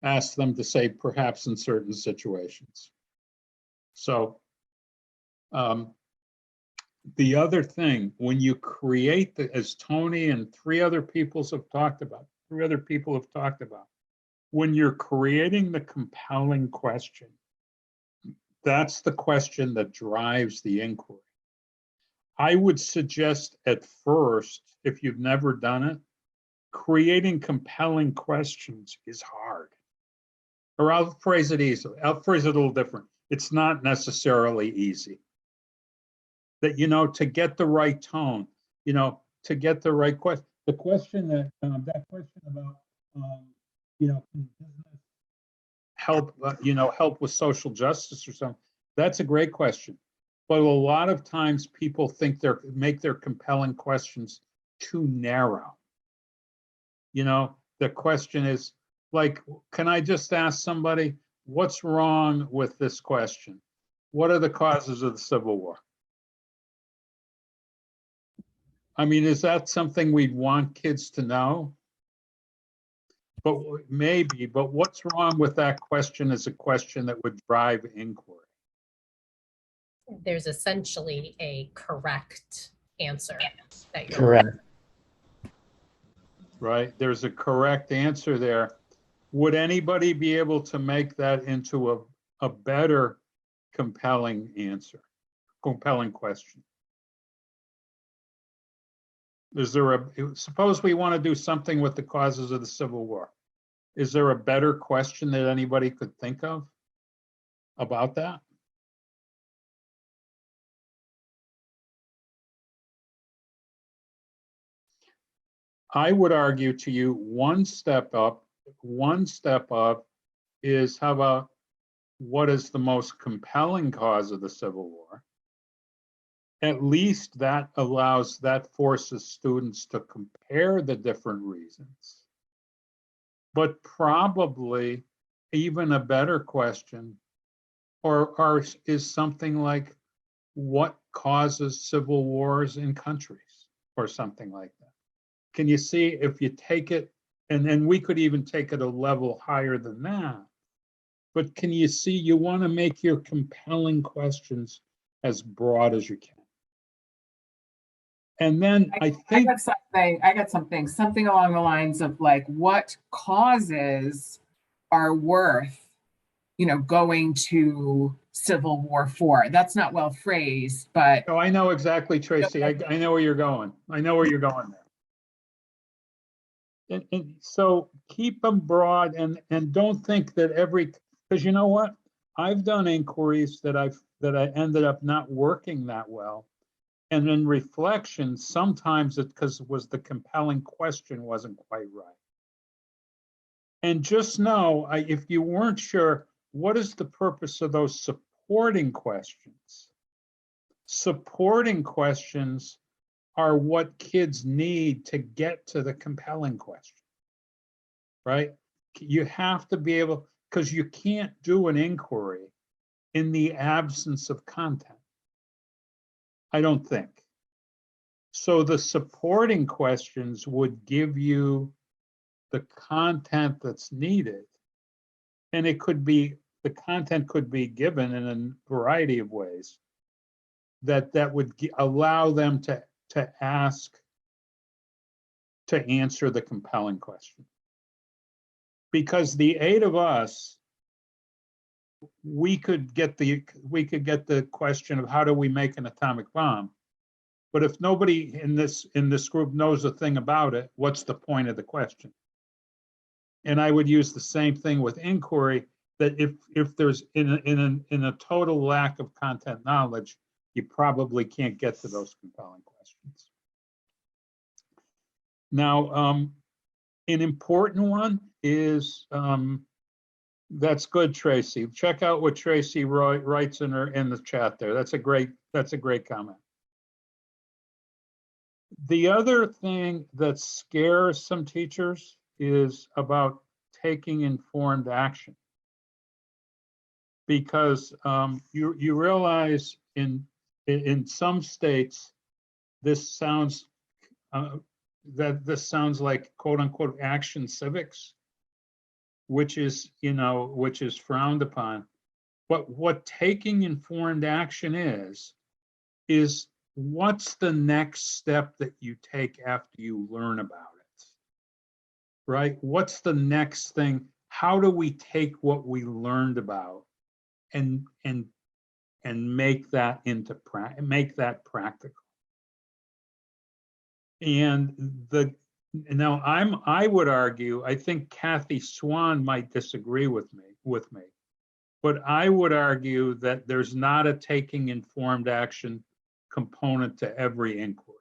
ask them to say perhaps in certain situations. So the other thing, when you create as Tony and 3 other people have talked about, when you're creating the compelling question, that's the question that drives the inquiry. I would suggest at first, if you've never done it, creating compelling questions is hard. Or I'll phrase it easily. I'll phrase it a little different. It's not necessarily easy. That, to get the right tone, to get the right question. The question that question about, can business help, help with social justice or something? That's a great question. But a lot of times people think make their compelling questions too narrow. The question is like, can I just ask somebody, what's wrong with this question? What are the causes of the Civil War? I mean, is that something we'd want kids to know? But maybe, but what's wrong with that question is a question that would drive inquiry. There's essentially a correct answer that you're Correct. Right? There's a correct answer there. Would anybody be able to make that into a better compelling answer, compelling question? Suppose we want to do something with the causes of the Civil War. Is there a better question that anybody could think of about that? I would argue to you one step up is, how about what is the most compelling cause of the Civil War? At least that forces students to compare the different reasons. But probably even a better question is something like, what causes civil wars in countries, or something like that. Can you see if you take it, and then we could even take it a level higher than that, but can you see, you want to make your compelling questions as broad as you can. And then I think I got something along the lines of like, what causes are worth, going to Civil War for? That's not well phrased, but. Oh, I know exactly, Tracy. I know where you're going. I know where you're going there. And so keep them broad, and don't think that because you know what? I've done inquiries that I ended up not working that well. And in reflection, sometimes it's because it was the compelling question wasn't quite right. And just know, if you weren't sure, what is the purpose of those supporting questions? Supporting questions are what kids need to get to the compelling question, right? You have to be able, because you can't do an inquiry in the absence of content. I don't think. So the supporting questions would give you the content that's needed. And it could be, the content could be given in a variety of ways that would allow them to ask, to answer the compelling question. Because the 8 of us, we could get the question of how do we make an atomic bomb? But if nobody in this group knows a thing about it, what's the point of the question? And I would use the same thing with inquiry, that if there's in a total lack of content knowledge, you probably can't get to those compelling questions. Now, an important one is, that's good, Tracy. Check out what Tracy Roy writes in the chat there. That's a great comment. The other thing that scares some teachers is about taking informed action. Because you realize in some states, this sounds like quote unquote action civics, which is frowned upon. But what taking informed action is what's the next step that you take after you learn about it, right? What's the next thing? How do we take what we learned about and make that practical? And I would argue, I think Kathy Swan might disagree with me, but I would argue that there's not a taking informed action component to every inquiry.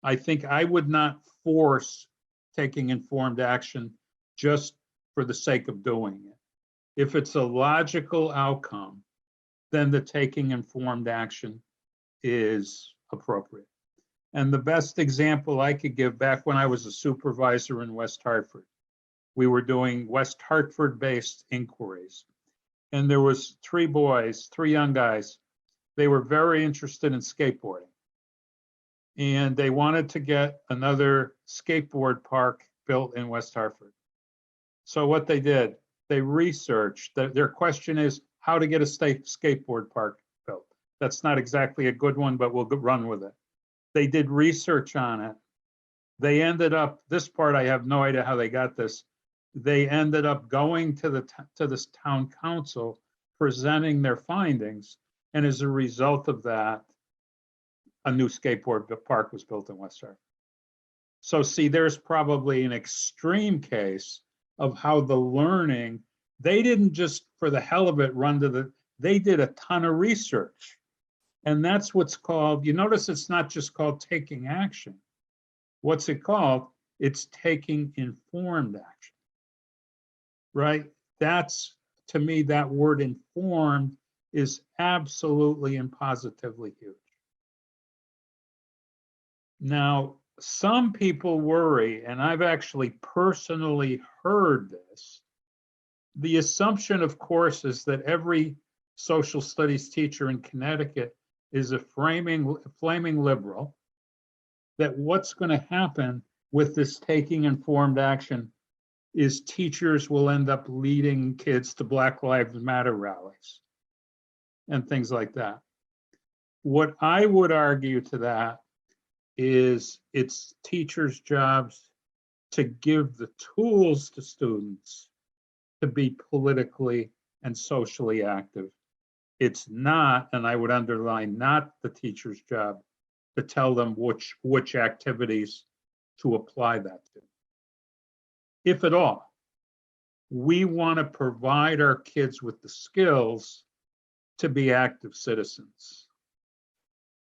I think I would not force taking informed action just for the sake of doing it. If it's a logical outcome, then the taking informed action is appropriate. And the best example I could give, back when I was a supervisor in West Hartford, we were doing West Hartford-based inquiries. And there was 3 young guys. They were very interested in skateboarding. And they wanted to get another skateboard park built in West Hartford. So what they did, they researched. Their question is how to get a skateboard park built. That's not exactly a good one, but we'll run with it. They did research on it. They ended up, this part I have no idea how they got this. They ended up going to this town council, presenting their findings, and as a result of that, a new skateboard park was built in West Hartford. So see, there's probably an extreme case of how the learning, they didn't just for the hell of it they did a ton of research. And that's what's called, you notice it's not just called taking action. What's it called? It's taking informed action, right? That's, to me, that word informed is absolutely and positively huge. Now, some people worry, and I've actually personally heard this. The assumption, of course, is that every social studies teacher in Connecticut is a flaming liberal, that what's going to happen with this taking informed action is teachers will end up leading kids to Black Lives Matter rallies and things like that. What I would argue to that is it's teachers' jobs to give the tools to students to be politically and socially active. It's not, and I would underline, not the teacher's job to tell them which activities to apply that to. If at all, we want to provide our kids with the skills to be active citizens.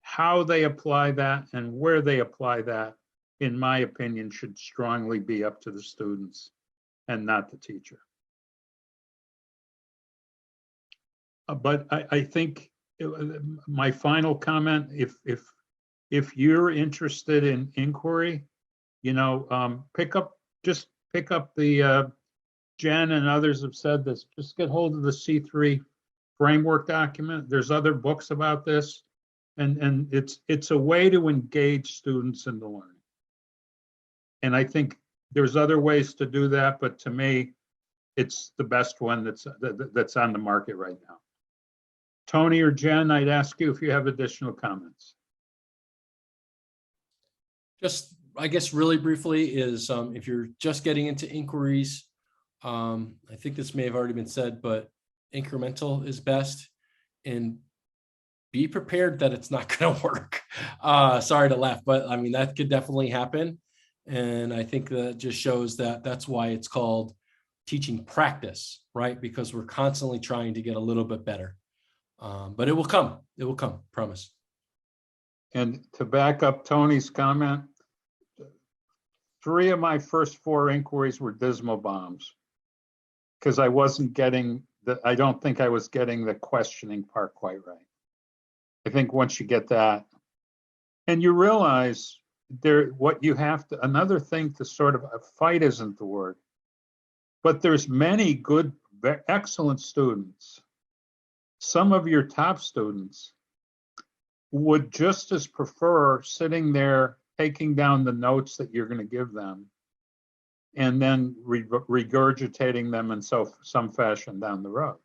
How they apply that and where they apply that, in my opinion, should strongly be up to the students and not the teacher. But I think my final comment, if you're interested in inquiry, pick up the, Jen and others have said this, just get hold of the C3 framework document. There's other books about this. And it's a way to engage students in the learning. And I think there's other ways to do that, but to me, it's the best one that's on the market right now. Tony or Jen, I'd ask you if you have additional comments. Just, I guess, really briefly is if you're just getting into inquiries, I think this may have already been said, but incremental is best, and be prepared that it's not going to work. Sorry to laugh, but I mean, that could definitely happen. And I think that just shows that that's why it's called teaching practice, right? Because we're constantly trying to get a little bit better. But it will come, promise. And to back up Tony's comment, 3 of my first 4 inquiries were dismal bombs because I wasn't getting I don't think I was getting the questioning part quite right. I think once you get that, and you realize what you have to, another thing to sort of, fight isn't the word, but there's many good, excellent students. Some of your top students would just as prefer sitting there, taking down the notes that you're going to give them, and then regurgitating them in some fashion down the road.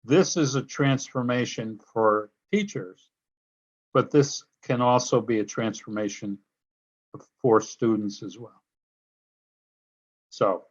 This is a transformation for teachers, but this can also be a transformation for students as well. So